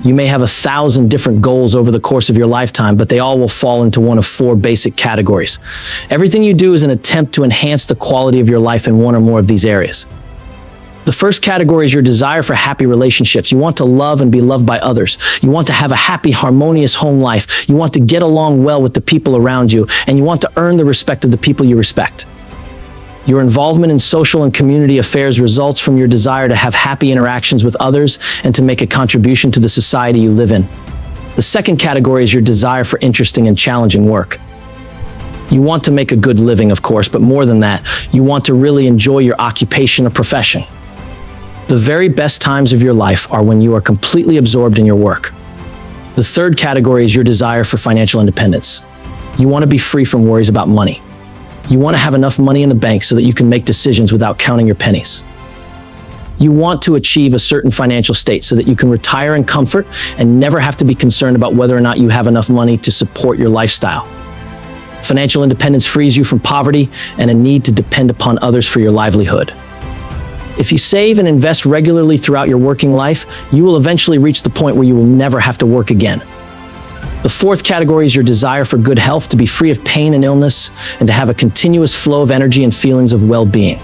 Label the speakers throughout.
Speaker 1: You may have 1,000 different goals over the course of your lifetime, but they all will fall into one of 4 basic categories. Everything you do is an attempt to enhance the quality of your life in one or more of these areas. The first category is your desire for happy relationships. You want to love and be loved by others. You want to have a happy, harmonious home life. You want to get along well with the people around you, and you want to earn the respect of the people you respect. Your involvement in social and community affairs results from your desire to have happy interactions with others and to make a contribution to the society you live in. The second category is your desire for interesting and challenging work. You want to make a good living, of course, but more than that, you want to really enjoy your occupation or profession. The very best times of your life are when you are completely absorbed in your work. The third category is your desire for financial independence. You want to be free from worries about money. You want to have enough money in the bank so that you can make decisions without counting your pennies. You want to achieve a certain financial state so that you can retire in comfort and never have to be concerned about whether or not you have enough money to support your lifestyle. Financial independence frees you from poverty and a need to depend upon others for your livelihood. If you save and invest regularly throughout your working life, you will eventually reach the point where you will never have to work again. The fourth category is your desire for good health, to be free of pain and illness, and to have a continuous flow of energy and feelings of well-being.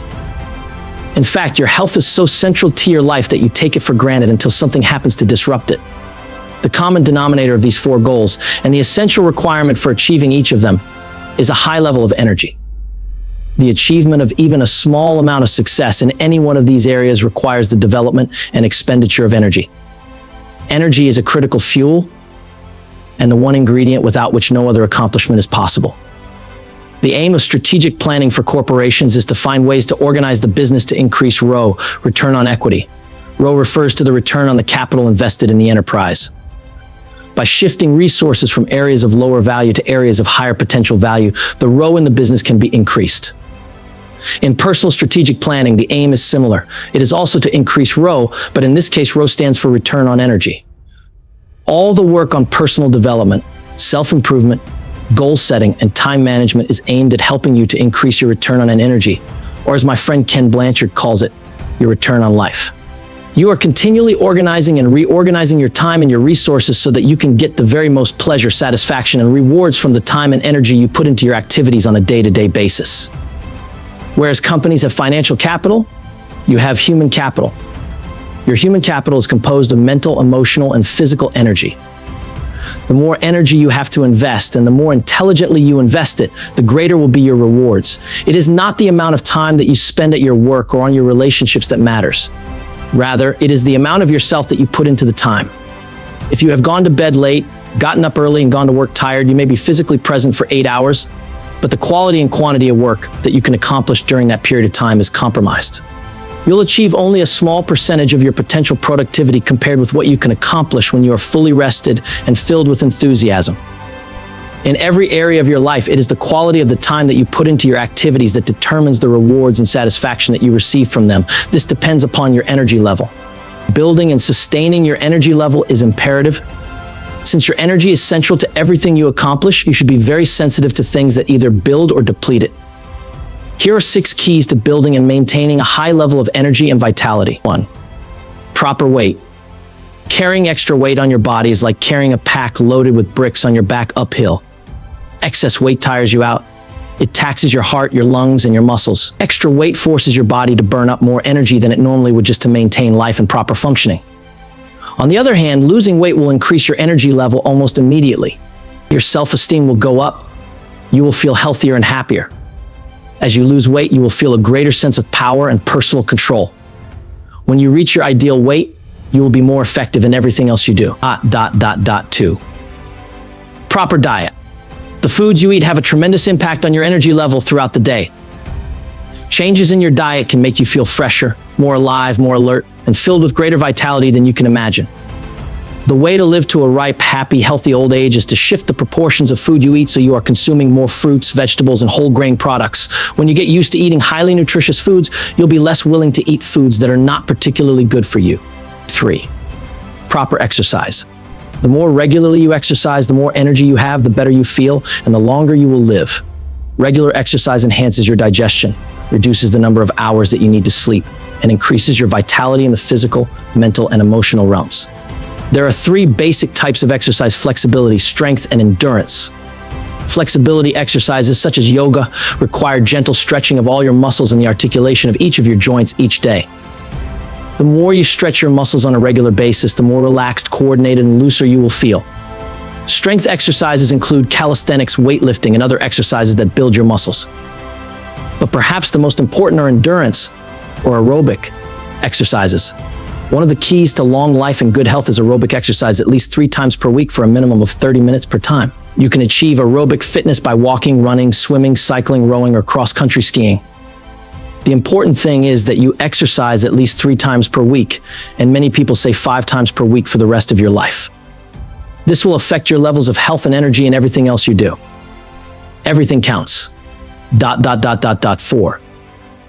Speaker 1: In fact, your health is so central to your life that you take it for granted until something happens to disrupt it. The common denominator of these 4 goals, and the essential requirement for achieving each of them, is a high level of energy. The achievement of even a small amount of success in any one of these areas requires the development and expenditure of energy. Energy is a critical fuel, and the one ingredient without which no other accomplishment is possible. The aim of strategic planning for corporations is to find ways to organize the business to increase ROE, return on equity. ROE refers to the return on the capital invested in the enterprise. By shifting resources from areas of lower value to areas of higher potential value, the ROE in the business can be increased. In personal strategic planning, the aim is similar. It is also to increase ROE, but in this case, ROE stands for return on energy. All the work on personal development, self-improvement, goal setting, and time management is aimed at helping you to increase your return on energy, or as my friend Ken Blanchard calls it, your return on life. You are continually organizing and reorganizing your time and your resources so that you can get the very most pleasure, satisfaction, and rewards from the time and energy you put into your activities on a day-to-day basis. Whereas companies have financial capital, you have human capital. Your human capital is composed of mental, emotional, and physical energy. The more energy you have to invest and the more intelligently you invest it, the greater will be your rewards. It is not the amount of time that you spend at your work or on your relationships that matters. Rather, it is the amount of yourself that you put into the time. If you have gone to bed late, gotten up early, and gone to work tired, you may be physically present for 8 hours, but the quality and quantity of work that you can accomplish during that period of time is compromised. You'll achieve only a small percentage of your potential productivity compared with what you can accomplish when you are fully rested and filled with enthusiasm. In every area of your life, it is the quality of the time that you put into your activities that determines the rewards and satisfaction that you receive from them. This depends upon your energy level. Building and sustaining your energy level is imperative. Since your energy is central to everything you accomplish, you should be very sensitive to things that either build or deplete it. Here are 6 keys to building and maintaining a high level of energy and vitality. 1. Proper weight. Carrying extra weight on your body is like carrying a pack loaded with bricks on your back uphill. Excess weight tires you out. It taxes your heart, your lungs, and your muscles. Extra weight forces your body to burn up more energy than it normally would just to maintain life and proper functioning. On the other hand, losing weight will increase your energy level almost immediately. Your self-esteem will go up. You will feel healthier and happier. As you lose weight, you will feel a greater sense of power and personal control. When you reach your ideal weight, you will be more effective in everything else you do. 2. Proper diet. The foods you eat have a tremendous impact on your energy level throughout the day. Changes in your diet can make you feel fresher, more alive, more alert, and filled with greater vitality than you can imagine. The way to live to a ripe, happy, healthy old age is to shift the proportions of food you eat so you are consuming more fruits, vegetables, and whole grain products. When you get used to eating highly nutritious foods, you'll be less willing to eat foods that are not particularly good for you. 3. Proper exercise. The more regularly you exercise, the more energy you have, the better you feel, and the longer you will live. Regular exercise enhances your digestion, reduces the number of hours that you need to sleep, and increases your vitality in the physical, mental, and emotional realms. There are three basic types of exercise: flexibility, strength, and endurance. Flexibility exercises such as yoga require gentle stretching of all your muscles and the articulation of each of your joints each day. The more you stretch your muscles on a regular basis, the more relaxed, coordinated, and looser you will feel. Strength exercises include calisthenics, weightlifting, and other exercises that build your muscles. But perhaps the most important are endurance or aerobic exercises. One of the keys to long life and good health is aerobic exercise at least 3 times per week for a minimum of 30 minutes per time. You can achieve aerobic fitness by walking, running, swimming, cycling, rowing, or cross-country skiing. The important thing is that you exercise at least 3 times per week, and many people say 5 times per week for the rest of your life. This will affect your levels of health and energy and everything else you do. Everything counts. 4.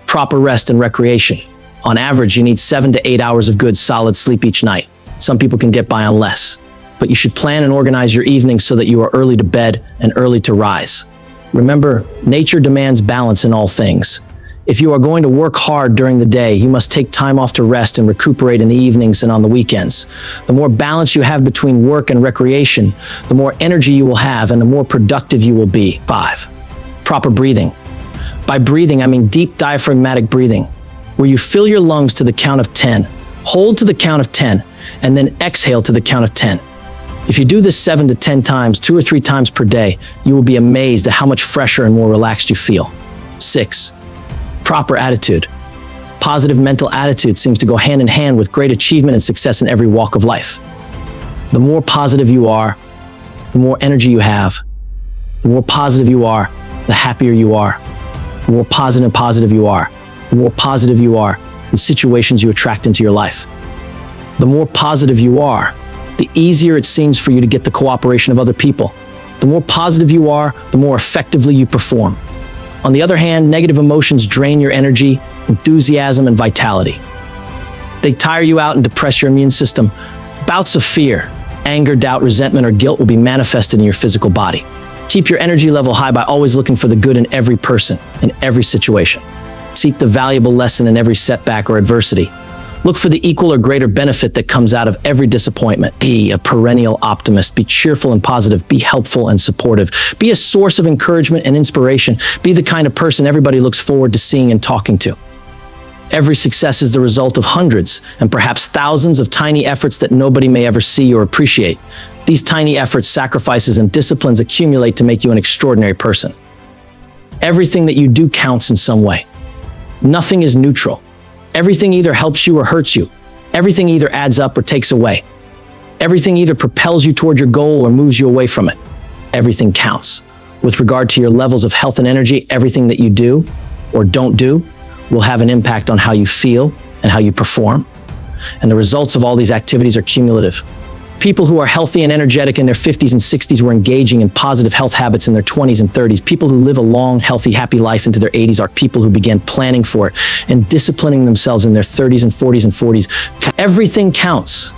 Speaker 1: Proper rest and recreation. On average, you need 7 to 8 hours of good, solid sleep each night. Some people can get by on less. But you should plan and organize your evenings so that you are early to bed and early to rise. Remember, nature demands balance in all things. If you are going to work hard during the day, you must take time off to rest and recuperate in the evenings and on the weekends. The more balance you have between work and recreation, the more energy you will have and the more productive you will be. 5. Proper breathing. By breathing, I mean deep diaphragmatic breathing, where you fill your lungs to the count of 10, hold to the count of 10, and then exhale to the count of 10. If you do this 7 to 10 times, 2 or 3 times per day, you will be amazed at how much fresher and more relaxed you feel. 6. Proper attitude. Positive mental attitude seems to go hand in hand with great achievement and success in every walk of life. The more positive you are, the more energy you have. The more positive you are, the happier you are. The more positive you are, the more positive you are in situations you attract into your life. The more positive you are, the easier it seems for you to get the cooperation of other people. The more positive you are, the more effectively you perform. On the other hand, negative emotions drain your energy, enthusiasm, and vitality. They tire you out and depress your immune system. Bouts of fear, anger, doubt, resentment, or guilt will be manifested in your physical body. Keep your energy level high by always looking for the good in every person, in every situation. Seek the valuable lesson in every setback or adversity. Look for the equal or greater benefit that comes out of every disappointment. Be a perennial optimist. Be cheerful and positive. Be helpful and supportive. Be a source of encouragement and inspiration. Be the kind of person everybody looks forward to seeing and talking to. Every success is the result of hundreds and perhaps thousands of tiny efforts that nobody may ever see or appreciate. These tiny efforts, sacrifices, and disciplines accumulate to make you an extraordinary person. Everything that you do counts in some way. Nothing is neutral. Everything either helps you or hurts you. Everything either adds up or takes away. Everything either propels you toward your goal or moves you away from it. Everything counts. With regard to your levels of health and energy, everything that you do or don't do will have an impact on how you feel and how you perform. And the results of all these activities are cumulative. People who are healthy and energetic in their 50s and 60s were engaging in positive health habits in their 20s and 30s. People who live a long, healthy, happy life into their 80s are people who began planning for it and disciplining themselves in their 30s and 40s and 40s. Everything counts.